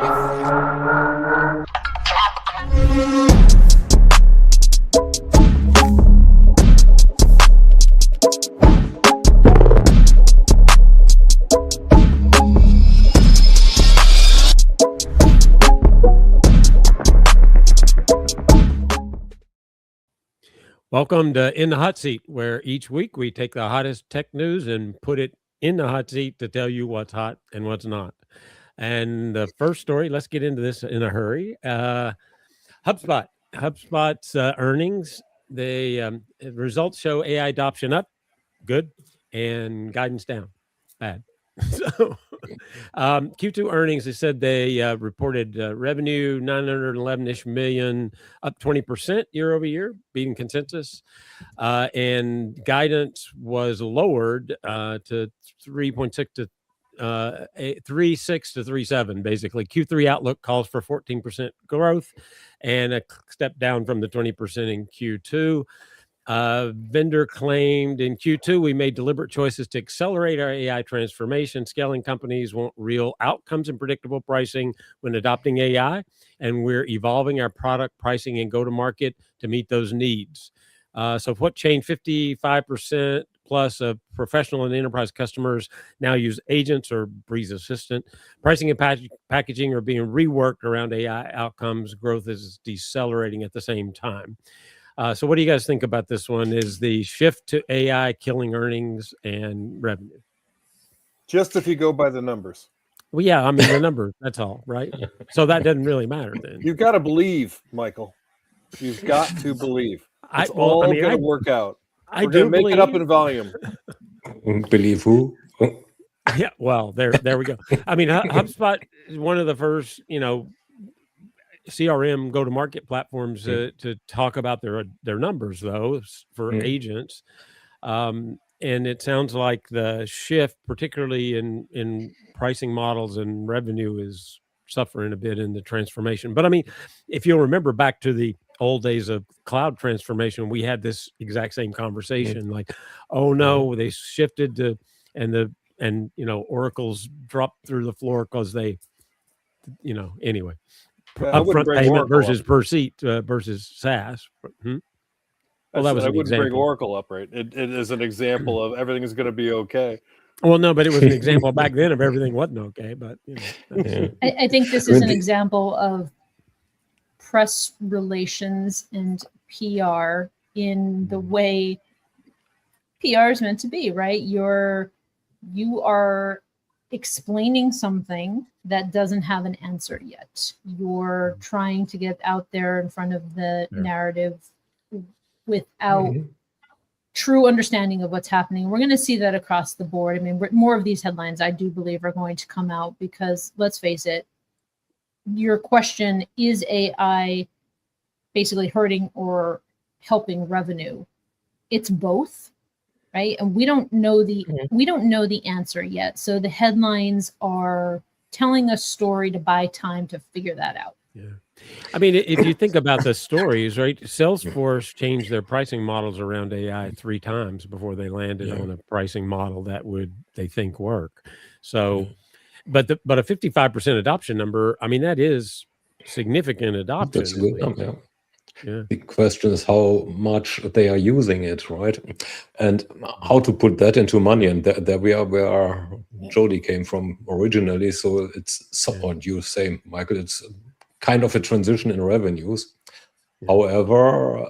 Welcome to In the Hot Seat, where each week we take the hottest tech news and put it in the hot seat to tell you what's hot and what's not. And the first story, let's get into this in a hurry. HubSpot's earnings, results show AI adoption up, good, and guidance down, bad. So Q2 earnings, they said they reported revenue 911-ish million, up 20% year over year, beating consensus. And guidance was lowered to 3.6 to 3.6 to 3.7, basically. Q3 outlook calls for 14% growth and a step down from the 20% in Q2. Vendor claimed in Q2, we made deliberate choices to accelerate our AI transformation. Scaling companies want real outcomes and predictable pricing when adopting AI, and we're evolving our product pricing and go-to-market to meet those needs. So what changed? 55% plus of professional and enterprise customers now use agents or Breeze Assistant. Pricing and packaging are being reworked around AI outcomes. Growth is decelerating at the same time. So what do you guys think about this one? Is the shift to AI killing earnings and revenue? Just if you go by the numbers. Well, yeah, I mean, the numbers, that's all, right? So that doesn't really matter then. You've got to believe, Michael. You've got to believe. It's all going to work out. We're going to make it up in volume. Believe who? Yeah, well, there we go. I mean, HubSpot is one of the first, CRM go-to-market platforms to talk about their numbers, though, for agents. And it sounds like the shift, particularly in pricing models and revenue, is suffering a bit in the transformation. But I mean, if you'll remember back to the old days of cloud transformation, we had this exact same conversation. Like, oh no, they shifted to, and Oracle's dropped through the floor because they, anyway. Upfront payment versus per seat versus SaaS. Well, that was I wouldn't bring Oracle up, right? It is an example of everything is going to be okay. Well, no, but it was an example back then of everything wasn't okay. But I think this is an example of press relations and PR in the way PR is meant to be, right? You are explaining something that doesn't have an answer yet. You're trying to get out there in front of the narrative without true understanding of what's happening. We're going to see that across the board. I mean, more of these headlines, I do believe, are going to come out because, let's face it, your question, is AI basically hurting or helping revenue? It's both. Right. And we don't know the answer yet. So the headlines are telling a story to buy time to figure that out. Yeah. I mean, if you think about the stories, right? Salesforce changed their pricing models around AI 3 times before they landed on a pricing model that would, they think, work. So, but a 55% adoption number, I mean, that is significant adoption. That's a good number. Yeah. Yeah. The question is how much they are using it, right? And how to put that into money. And there we are where Jody came from originally. So it's somewhat you say, Michael, it's kind of a transition in revenues. However,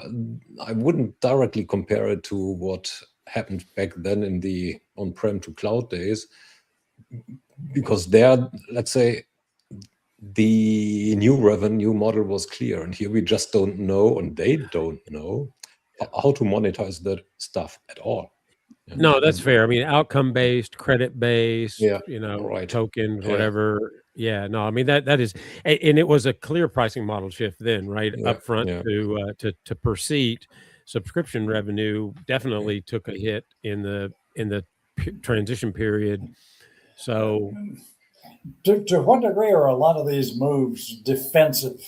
I wouldn't directly compare it to what happened back then in the on-prem to cloud days, because there, let's say, the new revenue model was clear, and here we just don't know, and they don't know how to monetize that stuff at all. No, that's fair. I mean, outcome-based, credit-based, tokens, whatever. Yeah, no, I mean that is, and it was a clear pricing model shift then, right? Upfront to per seat. Subscription revenue definitely took a hit in the transition period. So. To what degree are a lot of these moves defensive?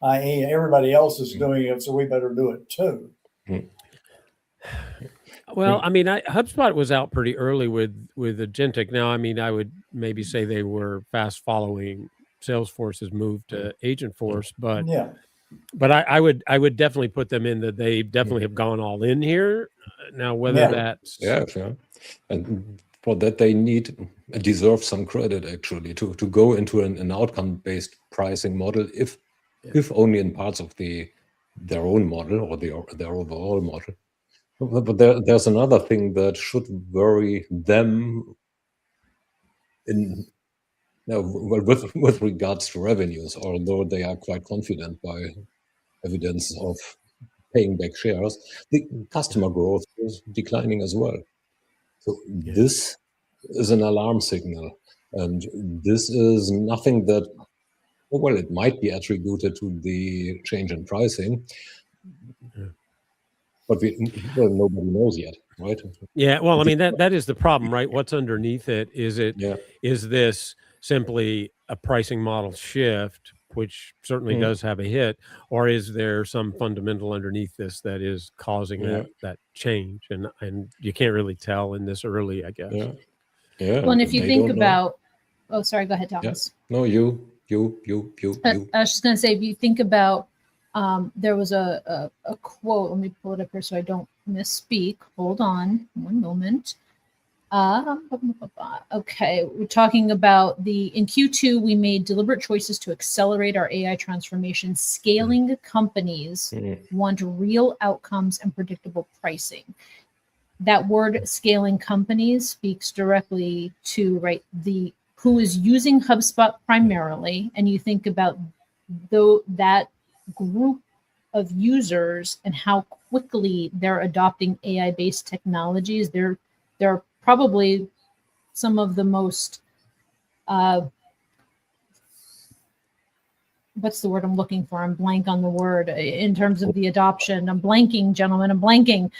I.e., everybody else is doing it, so we better do it too. Well, I mean, HubSpot was out pretty early with Agentic. Now, I mean, I would maybe say they were fast following Salesforce has moved to Agentforce, but Yeah. but I would definitely put them in that they definitely have gone all in here. Now, whether Yeah. that's Yeah, and for that they deserve some credit actually to go into an outcome-based pricing model, if only in parts of their own model or their overall model. But there's another thing that should worry them with regards to revenues, although they are quite confident by evidence of paying back shares. The customer growth is declining as well. So this is an alarm signal. And this is nothing that, well, it might be attributed to the change in pricing, but nobody knows yet, right? Yeah, well, I mean, that is the problem, right? What's underneath it? Is this simply a pricing model shift, which certainly does have a hit, or is there some fundamental underneath this that is causing that change? And you can't really tell in this early, I guess. Yeah. Well, and if you think about, oh, sorry, go ahead, Thomas. No, you. I was just going to say, if you think about, there was a quote. Let me pull it up here so I don't misspeak. Hold on one moment. Okay, we're talking about in Q2, we made deliberate choices to accelerate our AI transformation. Scaling companies want real outcomes and predictable pricing. That word scaling companies speaks directly to who is using HubSpot primarily, and you think about that group of users and how quickly they're adopting AI-based technologies. They're probably some of the most what's the word I'm looking for? I'm blank on the word in terms of the adoption. I'm blanking, gentlemen. I'm blanking.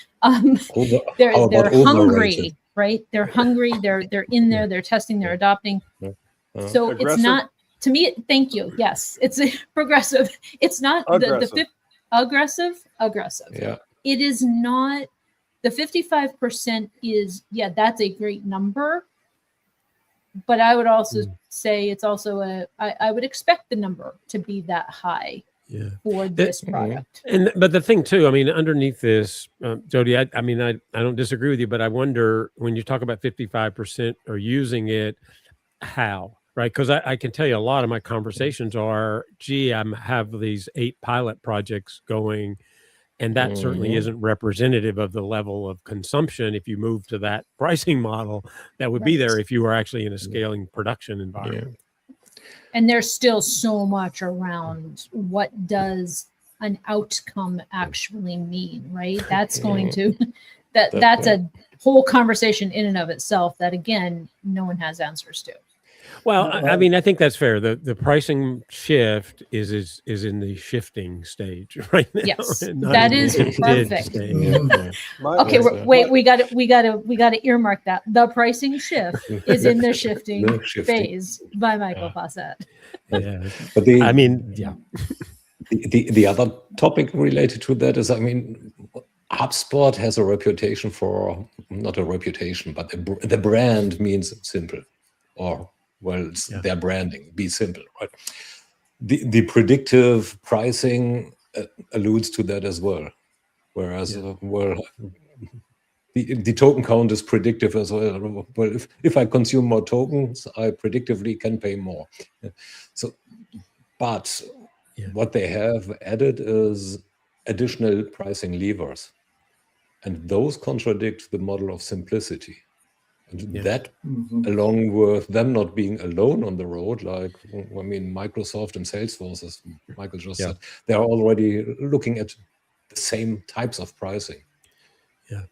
They're hungry, right? They're hungry. They're in there. They're testing. They're adopting. So Aggressive? It's not, to me. Thank you. Yes, it's progressive. It's not aggressive. Aggressive. Yeah. It is not. The 55% is, that's a great number. But I would also say it's also I would expect the number to be that high for this product. But the thing too, I mean, underneath this, Jody, I don't disagree with you, but I wonder when you talk about 55% are using it, how, right? Because I can tell you a lot of my conversations are, gee, I have these 8 pilot projects going, and that certainly isn't representative of the level of consumption. If you move to that pricing model, that would be there if you were actually in a scaling production environment. And there's still so much around what does an outcome actually mean, right? That's going to, that's a whole conversation in and of itself that, again, no one has answers to. Well, I mean, I think that's fair. The pricing shift is in the shifting stage right now. Yes, that is perfect. Okay, wait, we got to earmark that. The pricing shift is in the shifting phase by Michael Fawcett. But the other topic related to that is, I mean, HubSpot has a reputation for, not a reputation, but the brand means simple, or it's their branding, be simple, right? The predictive pricing alludes to that as well. Whereas, the token count is predictive as well. Well, if I consume more tokens, I predictively can pay more. So, but what they have added is additional pricing levers. And those contradict the model of simplicity. And that, along with them not being alone on the road, like, I mean, Microsoft and Salesforce, as Michael just said, they are already looking at the same types of pricing.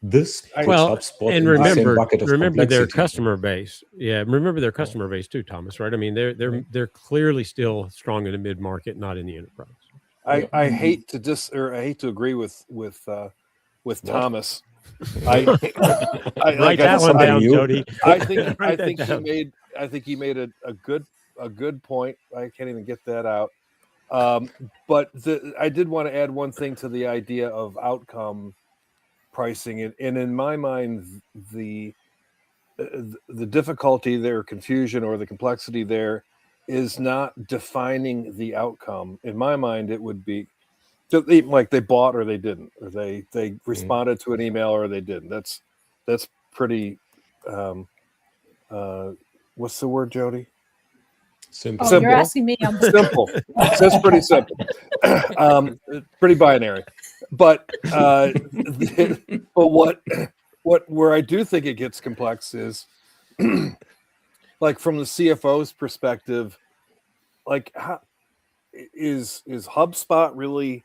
This HubSpot and in the same bucket of remember their customer base. Remember their customer base too, Thomas. Right? I mean, they're clearly still strong in the mid market, not in the enterprise. I hate to agree with Thomas. I write that one down, Jody. I think he made a good point. I can't even get that out. But I did want to add one thing to the idea of outcome pricing, and in my mind, the difficulty there, confusion, or the complexity there is not defining the outcome. In my mind, it would be like they bought or they didn't, or they responded to an email or they didn't. That's pretty. What's the word, Jody? Simple. Oh, you're asking me. I'm Simple. That's pretty simple. Pretty binary. But where I do think it gets complex is like from the CFO's perspective, like is HubSpot really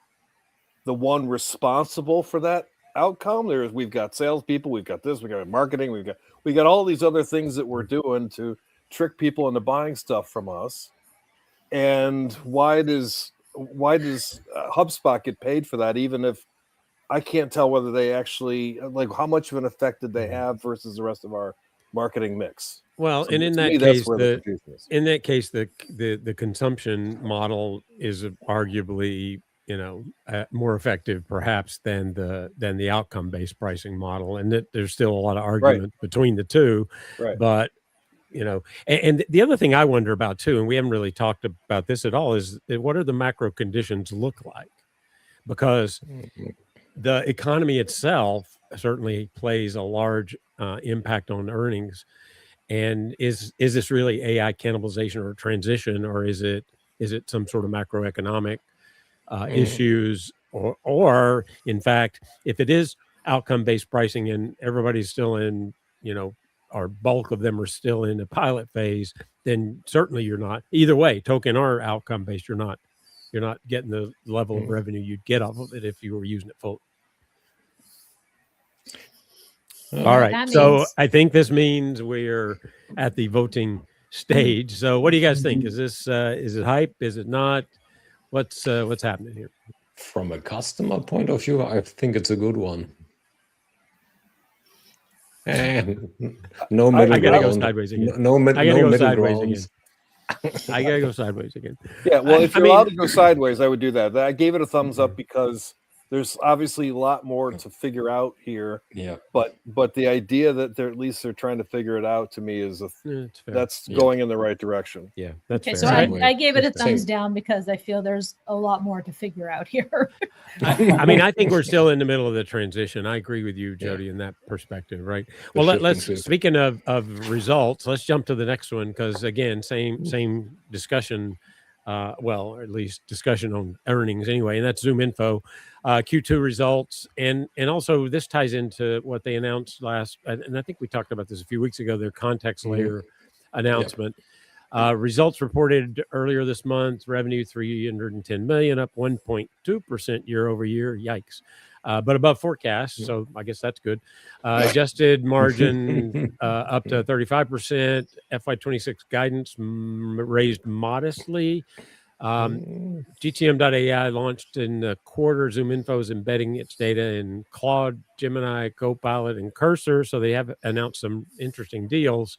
the one responsible for that outcome? We've got salespeople, we've got this, we got marketing, we got all these other things that we're doing to trick people into buying stuff from us. And why does HubSpot get paid for that, even if I can't tell whether they actually, like, how much of an effect did they have versus the rest of our marketing mix? Well, So and in to that me, case, that's where the confusion is. in that case, the consumption model is arguably, more effective perhaps than the outcome-based pricing model, and that there's still a lot of argument between the two. Right. But and the other thing I wonder about too, and we haven't really talked about this at all, is what are the macro conditions look like? Because the economy itself certainly plays a large impact on earnings. And is this really AI cannibalization or transition, or is it some sort of macroeconomic issues, or in fact, if it is outcome-based pricing and everybody's still in, or bulk of them are still in the pilot phase, then certainly you're not, either way, token or outcome-based, you're not getting the level of revenue you'd get off of it if you were using it full. All right. So I think this means we're at the voting stage. So what do you guys think? Is it hype? Is it not? What's happening here? From a customer point of view, I think it's a good one. No middle I gotta ground. go sideways again. No middle sideways grounds. I gotta go sideways again. Yeah, well, if you're allowed to go sideways, I would do that. I gave it a thumbs up because there's obviously a lot more to figure out here. Yeah. But the idea that they're trying to figure it out, to me, is that's going in the right direction. Yeah, that's okay. fair. So I gave it a thumbs down because I feel there's a lot more to figure out here. I mean, I think we're still in the middle of the transition. I agree with you, Jody, in that perspective, right? Well, let's speaking of results, let's jump to the next one, because again, same discussion. Well, or at least discussion on earnings anyway, and that's ZoomInfo Q2 results, and also this ties into what they announced last, and I think we talked about this a few weeks ago, their context layer announcement. Results reported earlier this month, revenue $310 million, up 1.2% year over year. Yikes. But above forecast, so I guess that's good. Adjusted margin up to 35%. FY26 guidance raised modestly. GTM.AI launched in the quarter. ZoomInfo is embedding its data in Claude, Gemini, Copilot, and Cursor. So they have announced some interesting deals.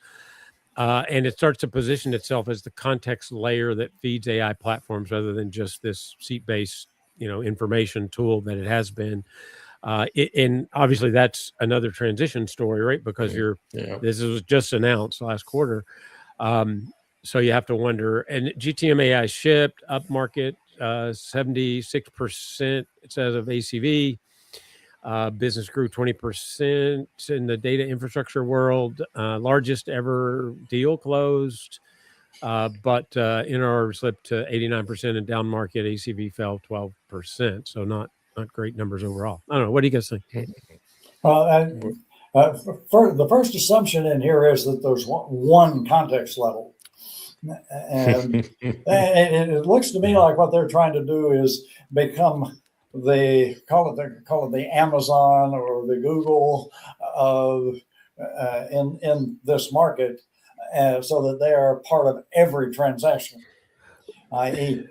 And it starts to position itself as the context layer that feeds AI platforms rather than just this seat-based, information tool that it has been. And obviously that's another transition story, right? Because this was just announced last quarter. So you have to wonder, and GTM AI shipped upmarket 76%, it says, of ACV. Business grew 20% in the data infrastructure world, largest ever deal closed. But NRR slipped to 89%, and down market ACV fell 12%. So not great numbers overall. I don't know. What do you guys think? The first assumption in here is that there's one context level. And it looks to me like what they're trying to do is become call it the Amazon or the Google in this market, so that they are part of every transaction. I.e.,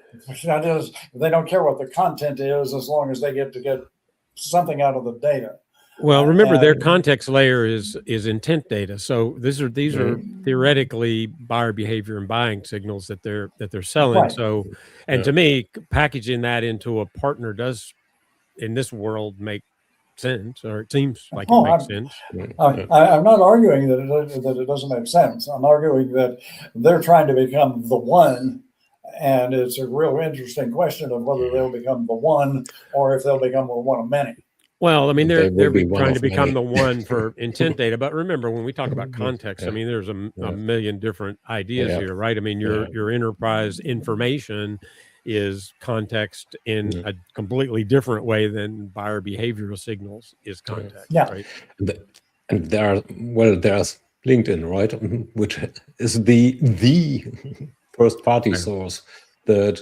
they don't care what the content is as long as they get something out of the data. Well, remember their context layer is intent data. So these are theoretically buyer behavior and buying signals that they're selling. Right. So, and to me, packaging that into a partner does, in this world, make sense, or it seems like Oh, it makes sense. I'm not arguing that it doesn't make sense. I'm arguing that they're trying to become the one, and it's a real interesting question of whether they'll become the one or if they'll become one of many. Well, I mean, They they're will be one trying of to become many. the one for intent data. But remember, when we talk about context, I Yeah. mean, there's a Yeah. million different ideas Yeah. here, right? I mean, your enterprise information is context in a completely different way than buyer behavioral signals is context, Yeah. right? And there's LinkedIn, right, which is the first party source that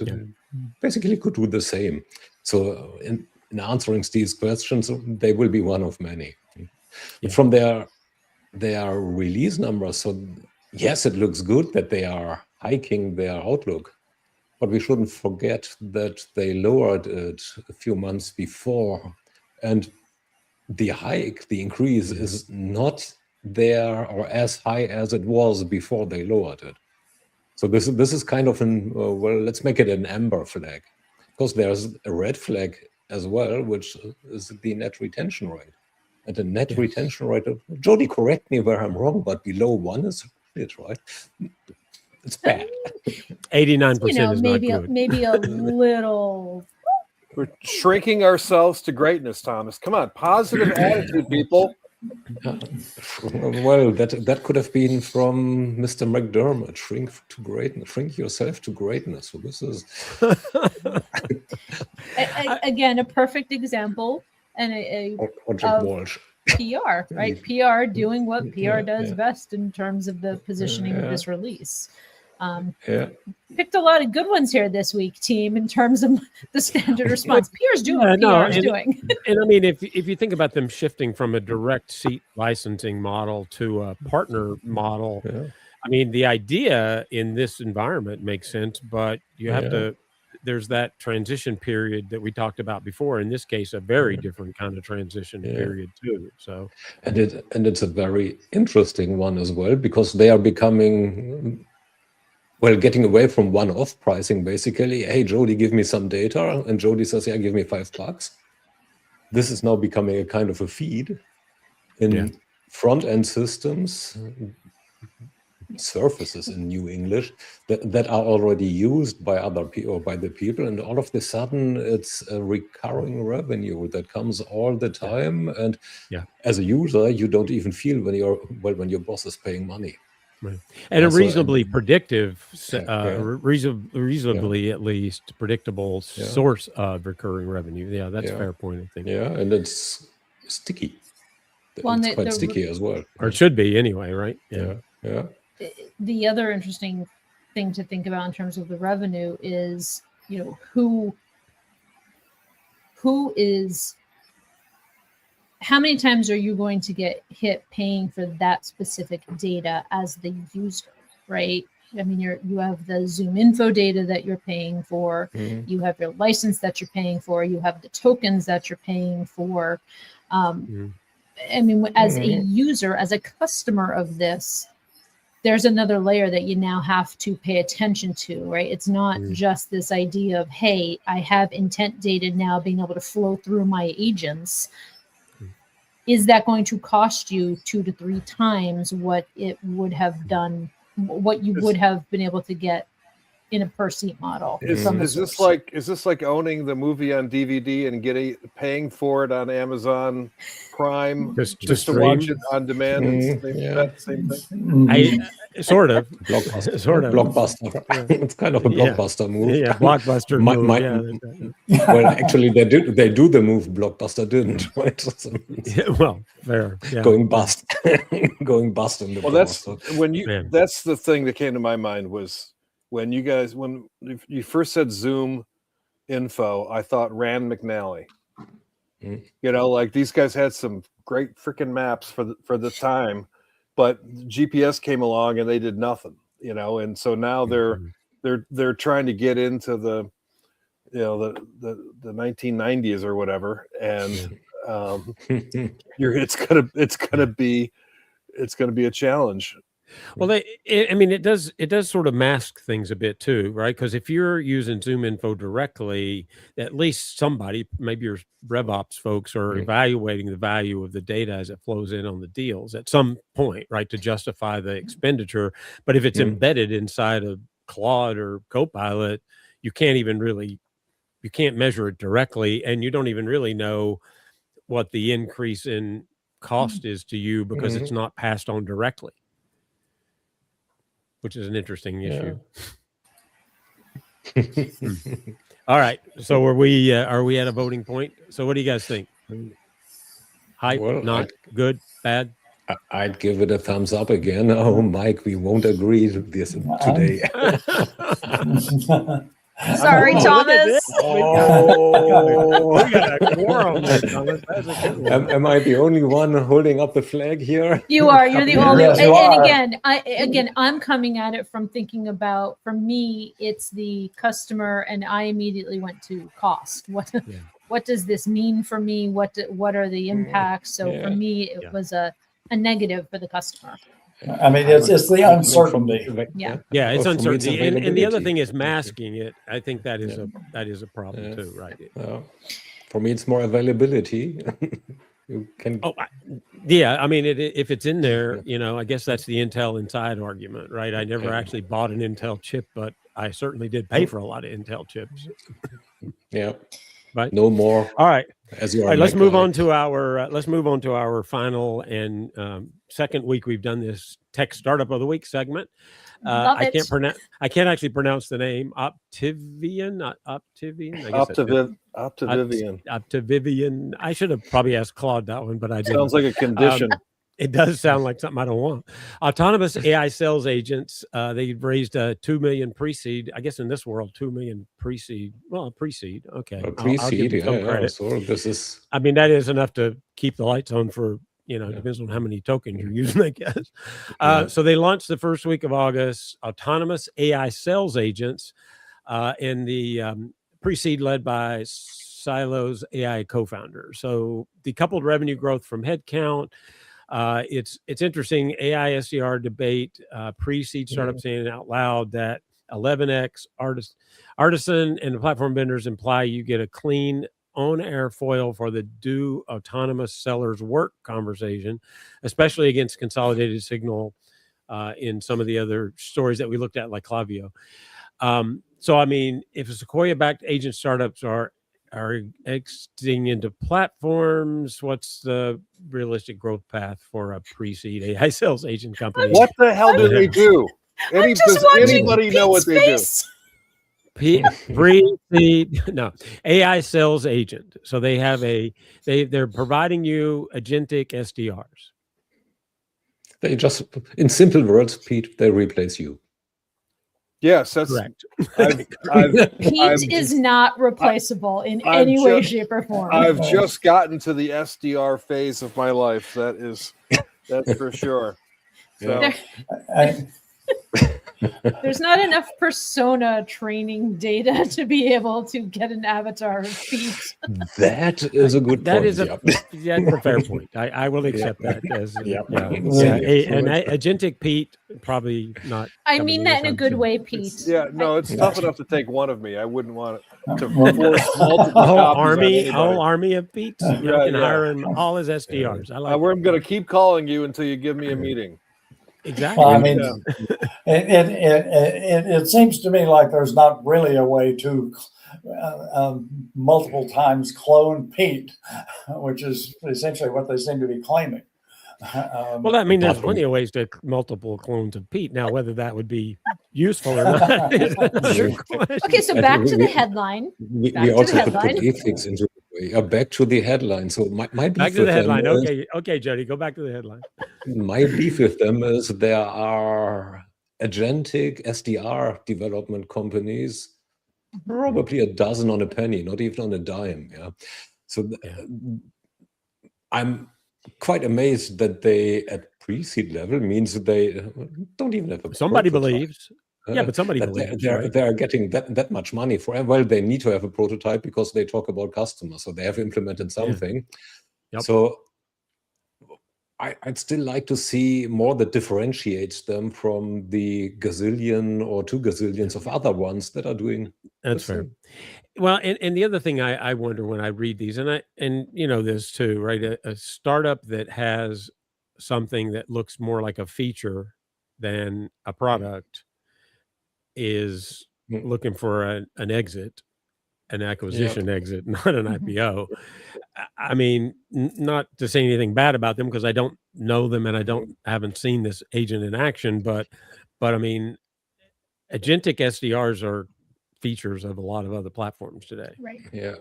basically could do the same. So in answering these questions, they will be one of many. Yeah. From their release numbers, so yes, it looks good that they are hiking their outlook, but we shouldn't forget that they lowered it a few months before, and the hike, the increase is not there or as high as it was before they lowered it. So this is kind of an well, let's make it an amber flag, because there's a red flag as well, which is the net retention rate. And the net retention rate, Jody, correct me where I'm wrong, but below 1 is shit, right? It's bad. 89% is maybe not good. maybe a little. We're shrinking ourselves to greatness, Thomas. Come on, positive attitude, people. Well, that could have been from Mr. McDermott. Shrink to greatness. Shrink yourself to greatness. So this is Again, a perfect example, and Project Walsh. PR, right? PR doing what PR does best in terms of the positioning of this release. Picked a lot of good ones here this week, team, in terms of the standard response. PR's doing what PR is doing. And I mean, if you think about them shifting from a direct seat licensing model to a partner model, I mean, the idea in this environment makes sense, but you have to, there's that transition period that we talked about before. In this case, a very different kind of transition period too. So, and it's a very interesting one as well, because they are becoming, well, getting away from one-off pricing, basically. Hey, Jody, give me some data. And Jody says, yeah, give me $5. This is now becoming a kind of a feed in front-end systems, surfaces in New English, that are already used by other people or by the people. And all of a sudden, it's a recurring revenue that comes all the time. And as a user, you don't even feel when your boss is paying money. Right. And a reasonably predictive, reasonably at least predictable source of recurring revenue. Yeah, that's a fair point, I think. Yeah, and it's sticky. Well, it's quite sticky as well. Or it should be anyway, right? Yeah. The other interesting thing to think about in terms of the revenue is, who is, how many times are you going to get hit paying for that specific data as the user, right? I mean, you have the ZoomInfo data that you're paying for, you have your license that you're paying for, you have the tokens that you're paying for. I mean, as a user, as a customer of this, there's another layer that you now have to pay attention to, right? It's not just this idea of, hey, I have intent data now being able to flow through my agents. Is that going to cost you 2 to 3 times what it would have done, what you would have been able to get in a per seat model? Is this like owning the movie on DVD and paying for it on Amazon Prime just to watch it on demand? Same thing. Sort of. Blockbuster. It's kind of a blockbuster move. Yeah, blockbuster move. Well, actually, they do the move blockbuster didn't, right? Well, fair. Yeah. Going bust in the past. That's the thing that came to my mind was when you first said ZoomInfo, I thought Rand McNally. Like these guys had some great freaking maps for the time. But GPS came along and they did nothing, and so now they're trying to get into the 1990s or whatever, and it's gonna be a challenge. Well, it does sort of mask things a bit too, right? Because if you're using ZoomInfo directly, at least somebody, maybe your RevOps folks, are evaluating the value of the data as it flows in on the deals at some point, right, to justify the expenditure. But if it's embedded inside of Claude or Copilot, you can't measure it directly, and you don't even really know what the increase in cost is to you because it's not passed on directly, which is an interesting issue. All right. So are we at a voting point? So what do you guys think? Hype, not good, bad? I'd give it a thumbs up again. Oh, Mike, we won't agree to this today. Sorry, Thomas. Oh, we got a quorum there, Thomas. That's a good one. Am I the only one holding up the flag here? You are. You're the only. Yes, you are. Again, I'm coming at it from thinking about. For me, it's the customer, and I immediately went to cost. What does this mean for me? What are the impacts? So for me, it was a negative for the customer. I mean, it's the uncertainty. Yeah, it's uncertainty, and the other thing is masking it. I think that is a problem too, right? For me, it's more availability. You can. I mean, if it's in there, I guess that's the Intel Inside argument, right? I never actually bought an Intel chip, but I certainly did pay for a lot of Intel chips. Yeah. Right. No more. All right. As you are. All right, let's move on to our final and second week we've done this tech startup of the week segment. I can't actually pronounce the name. Optivian. Optivian. I should have probably asked Claude that one, but I didn't. Sounds like a condition. It does sound like something I don't want. Autonomous AI sales agents. They raised a $2 million pre-seed. I guess in this world, $2 million pre-seed. Well, pre-seed. Okay. Pre-seed. I'll give them some credit. So this is. I mean, that is enough to keep the lights on for. Depends on how many tokens you're using, I guess. So they launched the first week of August, autonomous AI sales agents, in the pre-seed led by Silo's AI co-founder. So decoupled revenue growth from headcount. It's interesting. AI SDR debate, pre-seed startup saying out loud that 11x artisan and the platform vendors imply you get a clean on-air foil for the do autonomous sellers work conversation, especially against consolidated signal in some of the other stories that we looked at, like Klaviyo. So, I mean, if Sequoia-backed agent startups are exiting into platforms, what's the realistic growth path for a pre-seed AI sales agent company? What the hell do they do? Does anybody know what they do? Pre-seed, no, AI sales agent. So they have they're providing you agentic SDRs. They just, in simple words, Pete, they replace you. Yes, that's correct. Pete is not replaceable in any way, shape, or form. I've just gotten to the SDR phase of my life. That's for sure. So. There's not enough persona training data to be able to get an avatar of Pete. That is a good point. That is that's a fair point. I will accept that as an agentic Pete, probably not. I mean that in a good way, Pete. It's tough enough to take one of me. I wouldn't want to force multiple whole army of Pete's. You can hire him all as SDRs. I'm going to keep calling you until you give me a meeting. Exactly. Well, I mean, it seems to me like there's not really a way to multiple times clone Pete, which is essentially what they seem to be claiming. Well, I mean, there's plenty of ways to multiple clones of Pete. Now, whether that would be useful or not is another question. Okay, so back to the headline. We also have to put ethics into it. Back to the headline. So my back to the headline. Okay, Jody, go back to the headline. My beef with them is there are agentic SDR development companies, probably a dozen on a penny, not even on a dime. Yeah. So I'm quite amazed that they at pre-seed level means they don't even have a somebody prototype. Believes. Yeah, but somebody believes. They're getting that much money for. Well, they need to have a prototype because they talk about customers, so they have implemented something. Yep. So I'd still like to see more that differentiates them from the gazillion or 2 gazillions of other ones that are doing. That's fair. Well, and the other thing I wonder when I read these, and you know this too, right? A startup that has something that looks more like a feature than a product is looking for an exit, an acquisition exit, not an IPO. I mean, not to say anything bad about them because I don't know them and I haven't seen this agent in action, but I mean, agentic SDRs are features of a lot of other platforms today. Right. Yeah.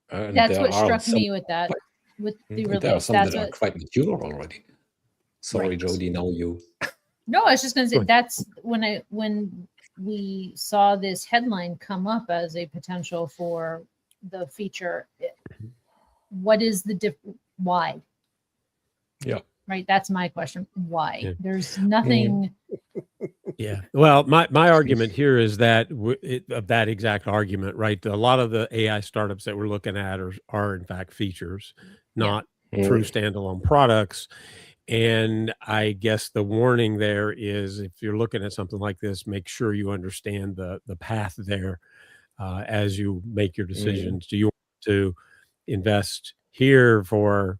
That's what struck me with that. With the release. There are some that are quite mature already. Sorry, Jody, now you. No, I was just going to say that's when we saw this headline come up as a potential for the feature. What is the why? Yeah. Right. That's my question. Why? Yeah. There's nothing. Yeah. Well, my argument here is that of that exact argument, right? A lot of the AI startups that we're looking at are in fact features, not true standalone products. And I guess the warning there is if you're looking at something like this, make sure you understand the path there as you make your decisions. Do you want to invest here for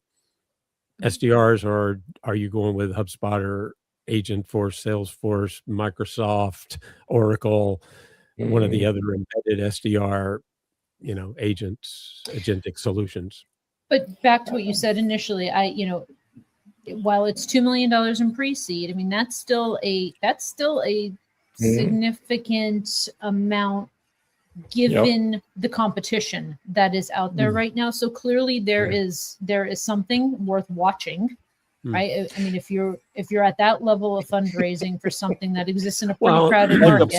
SDRs, or are you going with HubSpot or Agentforce, Salesforce, Microsoft, Oracle, one of the other embedded SDR, agents, agentic solutions? But back to what you said initially, while it's $2 million in pre-seed, I mean that's still a significant amount given the competition that is out there right now. So clearly there is something worth watching, right? I mean, if you're at that level of fundraising for something that exists in a pretty crowded market,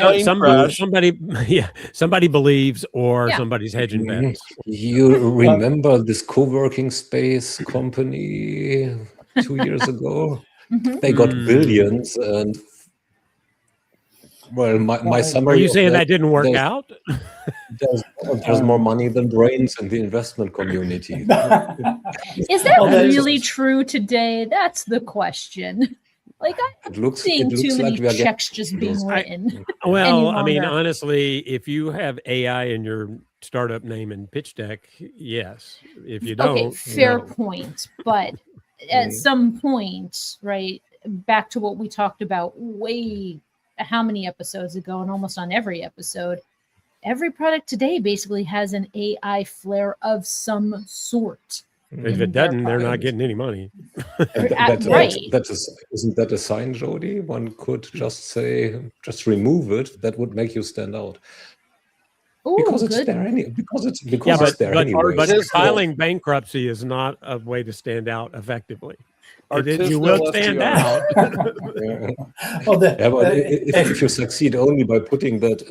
somebody believes or somebody's hedging bets. You remember this co-working space company 2 years ago? They got billions, and well, my summary. Are you saying that didn't work out? There's more money than brains in the investment community. Is that really true today? That's the question. Like, I'm seeing too many checks just being written. Well, I mean, honestly, if you have AI in your startup name and pitch deck, yes. If you don't, okay, fair point. But at some point, right, back to what we talked about how many episodes ago, and almost on every episode, every product today basically has an AI flair of some sort. If it doesn't, they're not getting any money. Right. Isn't that a sign, Jody? One could just remove it. That would make you stand out. Ooh, because it's there anyway. But filing bankruptcy is not a way to stand out effectively. You will stand out. If you succeed only by putting that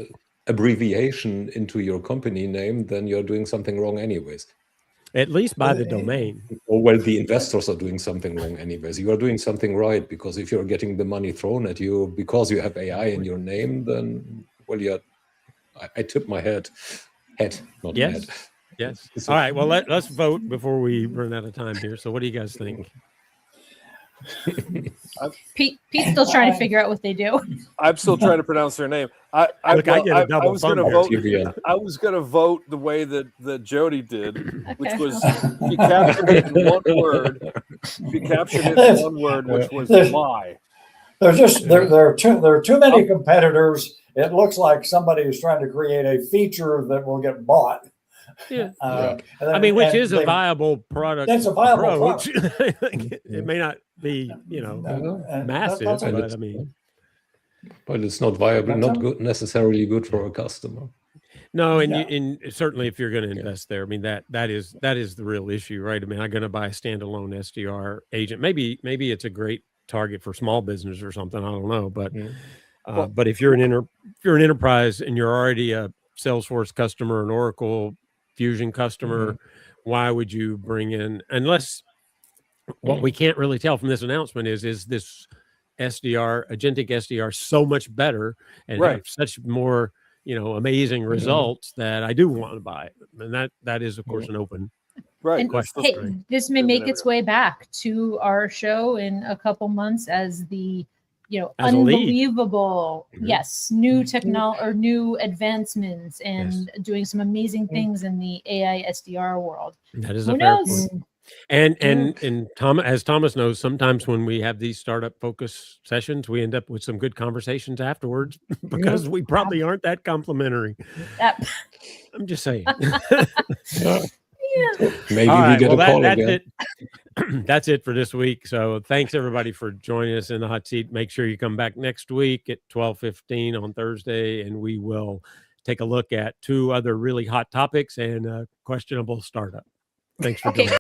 abbreviation into your company name, then you're doing something wrong anyways. At least by the domain. Or well, the investors are doing something wrong anyways. You are doing something right, because if you're getting the money thrown at you because you have AI in your name, then, well, I tip my head, not head. Yes. All right. Well, let's vote before we run out of time here. So what do you guys think? Pete's still trying to figure out what they do. I'm still trying to pronounce their name. I was going to vote the way that Jody did, which was he captured it in one word. Which was why. There are too many competitors. It looks like somebody is trying to create a feature that will get bought. Yeah. Which is a viable product. That's a viable product. It may not be, massive, but it's not viable, not good, necessarily good for a customer. No, and certainly if you're going to invest there, I mean that is the real issue, right? I mean, I'm going to buy a standalone SDR agent. Maybe it's a great target for small business or something. I don't know, but but if you're an enterprise and you're already a Salesforce customer, an Oracle Fusion customer, why would you bring in, unless what we can't really tell from this announcement is this agentic SDR so much better and have such more amazing results that I do want to buy it, and that is of course an open Right. And That's the hey, thing. this may And make then its way back to our show in a couple months as the, As a lead. unbelievable, Mhm. yes, new technology or new advancements and Yes. doing some amazing things in the AI SDR world. That is Who a fair knows? point. And Tom, as Thomas knows, sometimes when we have these startup focus sessions, we end up with some good conversations afterwards because we probably aren't that complimentary. That- I'm just saying. Yeah. yeah. Maybe All we right, get well, a call that's again. it. That's it for this week. So thanks everybody for joining us in the hot seat. Make sure you come back next week at 12:15 on Thursday, and we will take a look at 2 other really hot topics and a questionable startup. Thanks for joining.